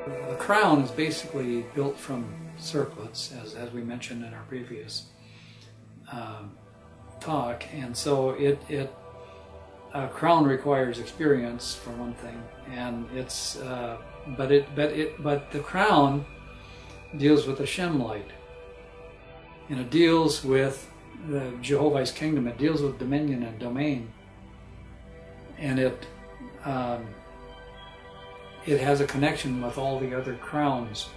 The crown is basically built from circlets, as we mentioned in our previous talk, and so a crown requires experience for one thing, and but the crown deals with the Shem light, and it deals with the Jehovah's kingdom. It deals with dominion and domain, and it has a connection with all the other crowns.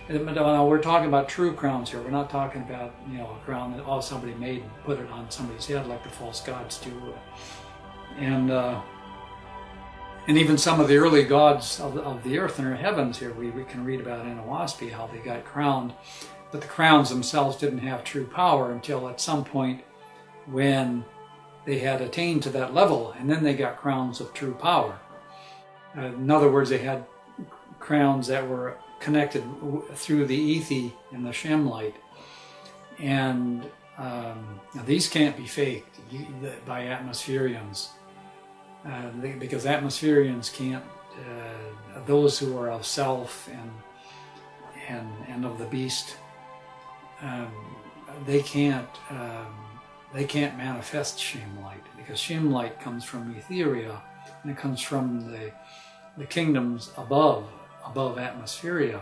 And now we're talking about true crowns here. We're not talking about, a crown that somebody made and put it on somebody's head like the false gods do. And even some of the early gods of the earth and our heavens here, we can read about in Owaspy how they got crowned, but the crowns themselves didn't have true power until at some point when they had attained to that level, and then they got crowns of true power. In other words, they had crowns that were connected through the ethi and the Shem light. And now these can't be faked by atmospherians, because atmospherians can't, those who are of self and of the beast, they can't manifest Shem light, because Shem light comes from Etheria, and it comes from the kingdoms above atmospheria,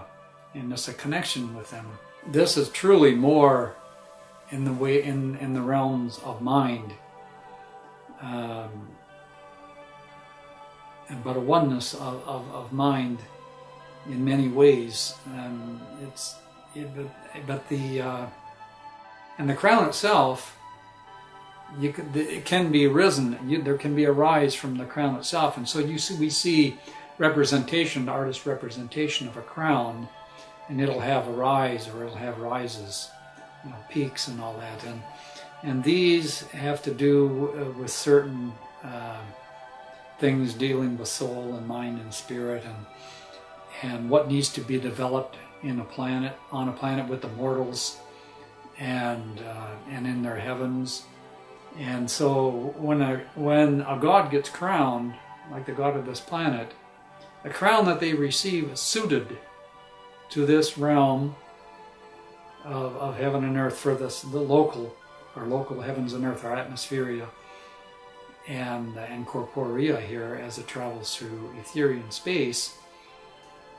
and there's a connection with them. This is truly more in the realms of mind, but a oneness of mind in many ways. And the crown itself, it can be risen. There can be a rise from the crown itself, and so we see representation, the artist representation of a crown, and it'll have a rise, or it'll have rises, peaks and all that, and these have to do with certain things dealing with soul and mind and spirit, and what needs to be developed on a planet with the mortals and in their heavens. And so when a god gets crowned, like the god of this planet, the crown that they receive is suited to this realm of heaven and earth, for the local heavens and earth, our atmospheria and corporea here as it travels through Etherian space.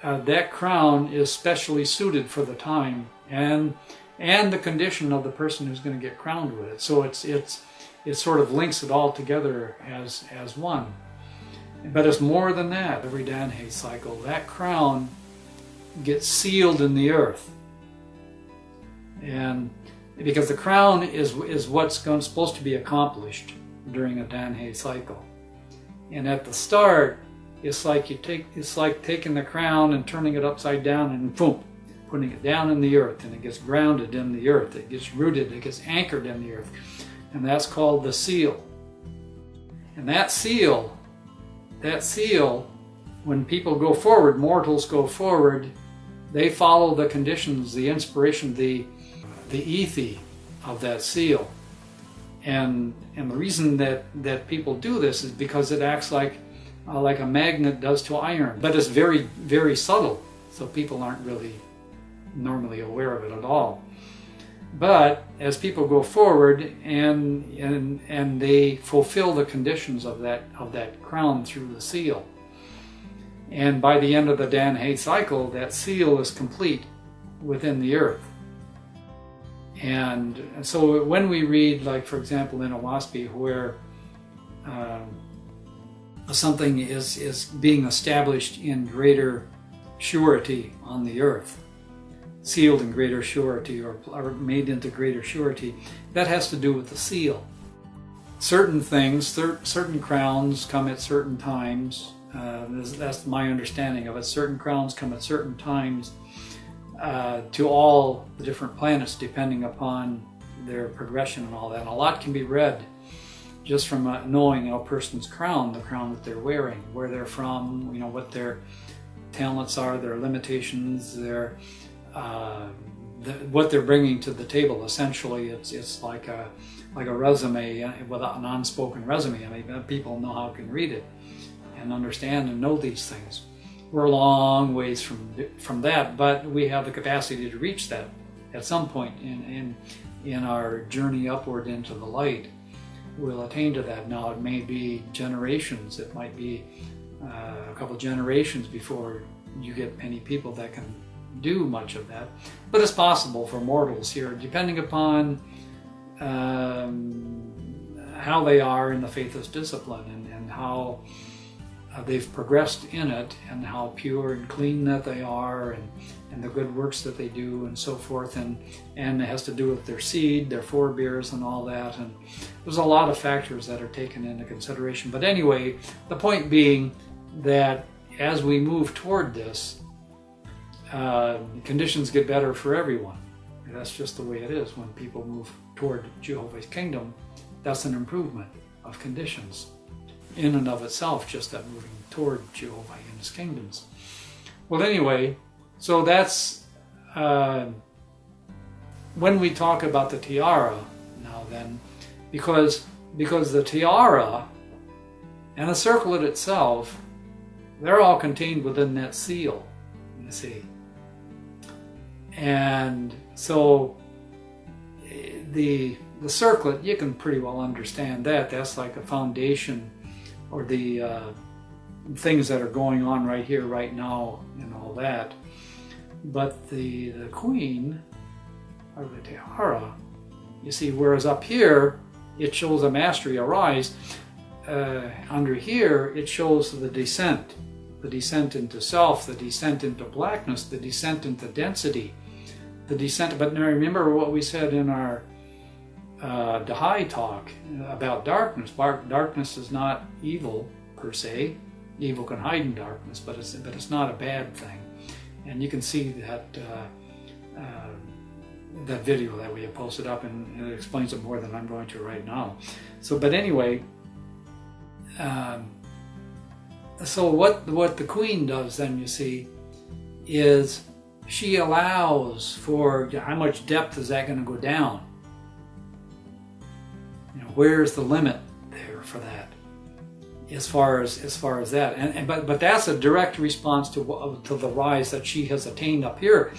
That crown is specially suited for the time and the condition of the person who's going to get crowned with it. So it sort of links it all together as one. But it's more than that. Every Danhe cycle, that crown gets sealed in the earth, and because the crown is what's supposed to be accomplished during a Danhe cycle. And at the start, it's like taking the crown and turning it upside down and boom, putting it down in the earth, and it gets grounded in the earth. It gets rooted. It gets anchored in the earth, and that's called the seal. And that seal, when people go forward, mortals go forward, they follow the conditions, the inspiration, the ethi of that seal. And the reason that people do this is because it acts like a magnet does to iron, but it's very, very subtle, so people aren't really normally aware of it at all. But as people go forward and they fulfill the conditions of that crown through the seal, and by the end of the Danhe cycle, that seal is complete within the earth. And so when we read, like for example in Owaspy, where something is being established in greater surety on the earth, sealed in greater surety, or made into greater surety, that has to do with the seal. Certain things, certain crowns come at certain times. That's my understanding of it. Certain crowns come at certain times to all the different planets, depending upon their progression and all that. And a lot can be read just from knowing a person's crown, the crown that they're wearing, where they're from, what their talents are, their limitations, what they're bringing to the table. Essentially, it's like a resume, without an unspoken resume. I mean, people know how to read it and understand and know these things. We're a long ways from that, but we have the capacity to reach that at some point in our journey upward into the light. We'll attain to that. Now, it may be generations. It might be a couple generations before you get many people that can do much of that. But it's possible for mortals here, depending upon how they are in the Faithist discipline and how they've progressed in it, and how pure and clean that they are, and the good works that they do, and so forth, and it has to do with their seed, their forebears, and all that. And there's a lot of factors that are taken into consideration. But anyway, the point being that as we move toward this, conditions get better for everyone. That's just the way it is. When people move toward Jehovah's kingdom, that's an improvement of conditions in and of itself, just that moving toward Jehovah and his kingdoms. Well, anyway, so that's when we talk about the tiara now then, because the tiara and the circlet itself, they're all contained within that seal, you see. And so the circlet, you can pretty well understand that. That's like a foundation, or the things that are going on right here, right now, and all that. But the queen, or the tiara, you see, whereas up here, it shows a mastery, a rise. Under here, it shows the descent into self, the descent into blackness, the descent into density, the descent. But now remember what we said in our Dahai talk about darkness. Darkness is not evil per se. Evil can hide in darkness, but it's not a bad thing. And you can see that that video that we have posted up, and it explains it more than I'm going to right now. So, but anyway, so what the queen does then, you see, is she allows for how much depth is that going to go down. Where's the limit there for that, as far as that, but that's a direct response to the rise that she has attained up here,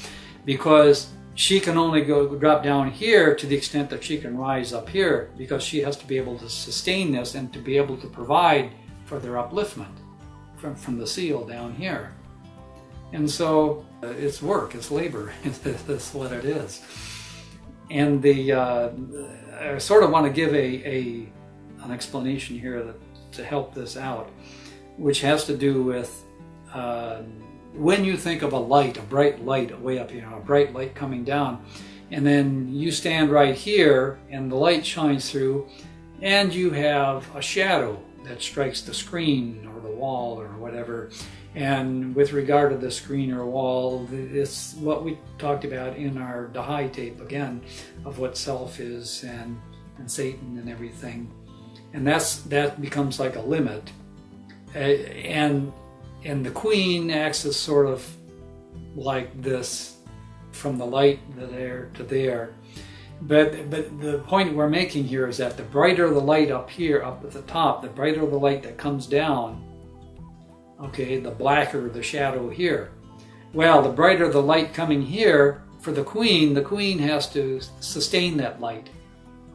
because she can only drop down here to the extent that she can rise up here, because she has to be able to sustain this and to be able to provide for their upliftment from the seal down here. And so it's work, it's labor. That's what it is. And I sort of want to give an explanation here to help this out, which has to do with when you think of a light, a bright light way up here, a bright light coming down, and then you stand right here and the light shines through, and you have a shadow that strikes the screen or the wall or whatever. And with regard to the screen or wall, it's what we talked about in our Dahai tape again, of what self is and Satan and everything. And that becomes like a limit. And the queen acts as sort of like this, from the light there to there. But the point we're making here is that the brighter the light up here, up at the top, the brighter the light that comes down, okay, the blacker the shadow here. Well, the brighter the light coming here, for the queen has to sustain that light,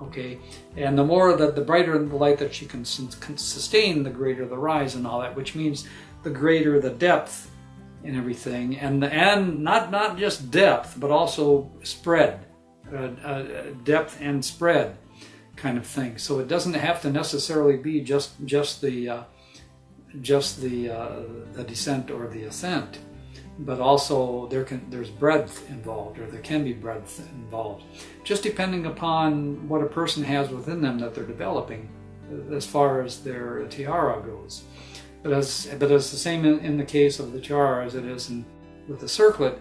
okay? And the more that the brighter the light that she can sustain, the greater the rise and all that, which means the greater the depth and everything, and not just depth, but also spread, depth and spread kind of thing. So it doesn't have to necessarily be just the descent or the ascent, but also there's breadth involved, or there can be breadth involved, just depending upon what a person has within them that they're developing as far as their tiara goes. But it's the same in the case of the tiara as it is with the circlet,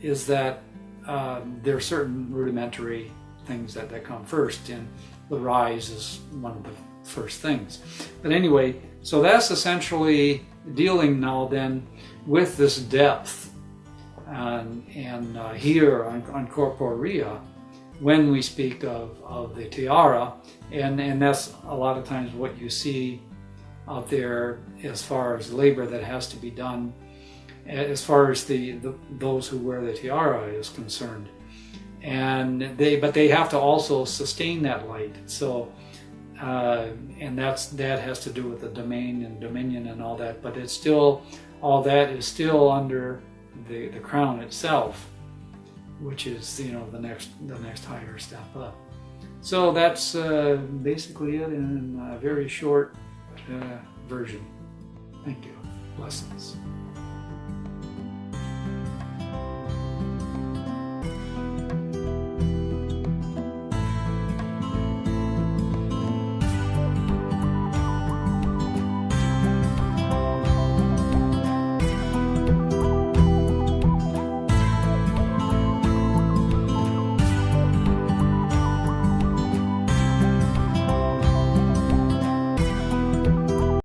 is that there are certain rudimentary things that come first, and the rise is one of the first things. But anyway, so that's essentially dealing now then with this depth and here on corporea, when we speak of the tiara, and that's a lot of times what you see out there as far as labor that has to be done as far as those who wear the tiara is concerned. And but they have to also sustain that light. So, and that has to do with the domain and dominion and all that. But it's still, all that is still under the crown itself, which is, you know, the next higher step up. So that's basically it in a very short version. Thank you. Blessings.